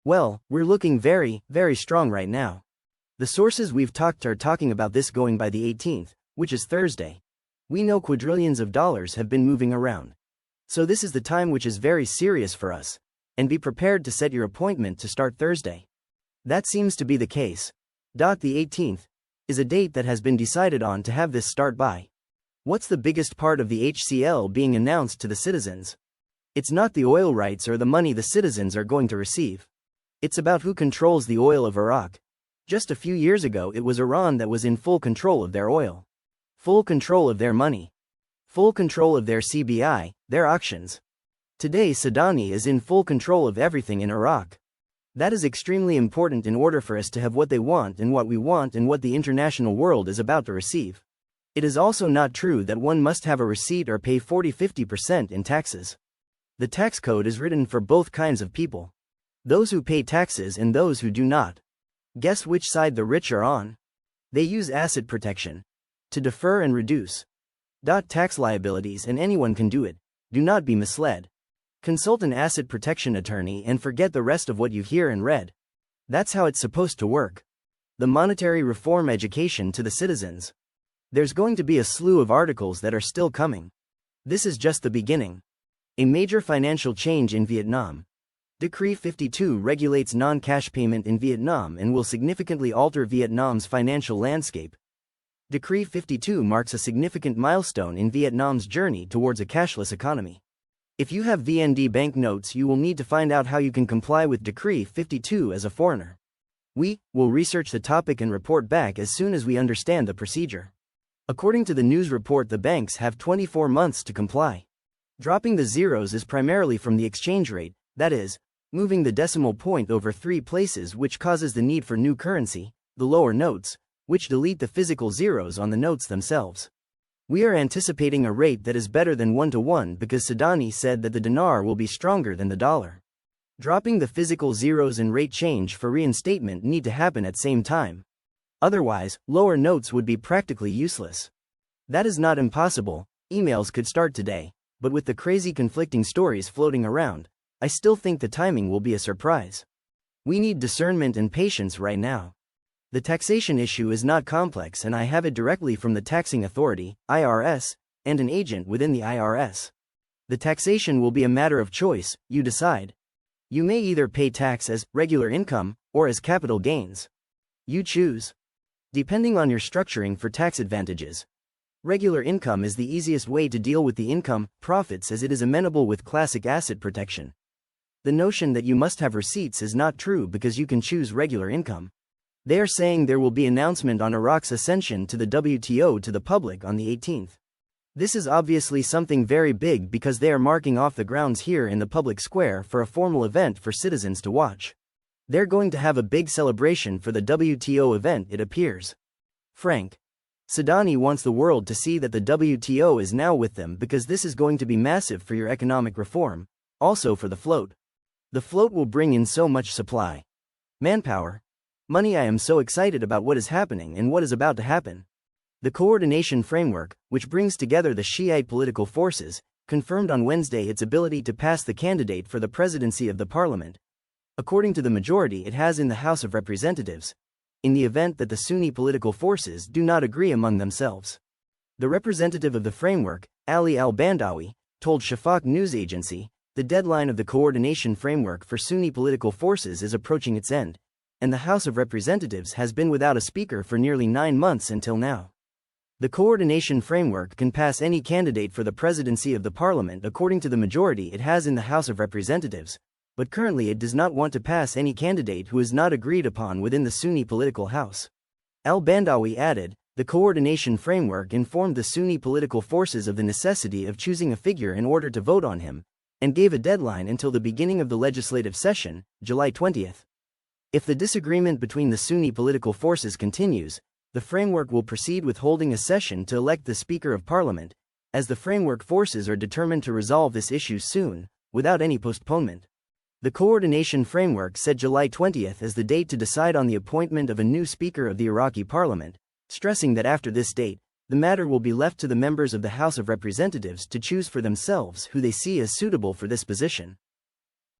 Well, we're looking very, very strong right now. The sources we've talked are talking about this going by the 18th, which is Thursday. We know quadrillions of dollars have been moving around. So this is the time which is very serious for us. And be prepared to set your appointment to start Thursday. That seems to be the case. The 18th is a date that has been decided on to have this start by. What's the biggest part of the HCL being announced to the citizens? It's not the oil rights or the money the citizens are going to receive. It's about who controls the oil of Iraq. Just a few years ago it was Iran that was in full control of their oil. Full control of their money. Full control of their CBI, their auctions. Today Sadani is in full control of everything in Iraq. That is extremely important in order for us to have what they want and what we want and what the international world is about to receive. It is also not true that one must have a receipt or pay 40–50% in taxes. The tax code is written for both kinds of people. Those who pay taxes and those who do not. Guess which side the rich are on? They use asset protection to defer and reduce tax liabilities, and anyone can do it. Do not be misled. Consult an asset protection attorney and forget the rest of what you hear and read. That's how it's supposed to work. The monetary reform education to the citizens. There's going to be a slew of articles that are still coming. This is just the beginning. A major financial change in Vietnam. Decree 52 regulates non-cash payment in Vietnam and will significantly alter Vietnam's financial landscape. Decree 52 marks a significant milestone in Vietnam's journey towards a cashless economy. If you have VND banknotes, you will need to find out how you can comply with Decree 52 as a foreigner. We will research the topic and report back as soon as we understand the procedure. According to the news report, the banks have 24 months to comply. Dropping the zeros is primarily from the exchange rate, that is, moving the decimal point over 3 places, which causes the need for new currency, the lower notes, which delete the physical zeros on the notes themselves. We are anticipating a rate that is better than 1-to-1 because Sadani said that the dinar will be stronger than the dollar. Dropping the physical zeros and rate change for reinstatement need to happen at same time. Otherwise, lower notes would be practically useless. That is not impossible. Emails could start today, but with the crazy conflicting stories floating around, I still think the timing will be a surprise. We need discernment and patience right now. The taxation issue is not complex, and I have it directly from the taxing authority, IRS, and an agent within the IRS. The taxation will be a matter of choice. You decide. You may either pay tax as regular income or as capital gains. You choose. Depending on your structuring for tax advantages. Regular income is the easiest way to deal with the income profits, as it is amenable with classic asset protection. The notion that you must have receipts is not true because you can choose regular income. They are saying there will be announcement on Iraq's ascension to the WTO to the public on the 18th. This is obviously something very big because they are marking off the grounds here in the public square for a formal event for citizens to watch. They're going to have a big celebration for the WTO event, it appears. Frank. Sadani wants the world to see that the WTO is now with them because this is going to be massive for your economic reform, also for the float. The float will bring in so much supply. Manpower. Money. I am so excited about what is happening and what is about to happen. The coordination framework, which brings together the Shiite political forces, confirmed on Wednesday its ability to pass the candidate for the presidency of the parliament. According to the majority it has in the House of Representatives, in the event that the Sunni political forces do not agree among themselves. The representative of the framework, Ali al-Bandawi, told Shafaq news agency, the deadline of the coordination framework for Sunni political forces is approaching its end, and the House of Representatives has been without a speaker for nearly 9 months until now. The coordination framework can pass any candidate for the presidency of the parliament according to the majority it has in the House of Representatives, but currently it does not want to pass any candidate who is not agreed upon within the Sunni political house. Al-Bandawi added, the coordination framework informed the Sunni political forces of the necessity of choosing a figure in order to vote on him, and gave a deadline until the beginning of the legislative session, July 20th. If the disagreement between the Sunni political forces continues, the framework will proceed with holding a session to elect the Speaker of Parliament, as the framework forces are determined to resolve this issue soon, without any postponement. The coordination framework set July 20th as the date to decide on the appointment of a new Speaker of the Iraqi Parliament, stressing that after this date, the matter will be left to the members of the House of Representatives to choose for themselves who they see as suitable for this position.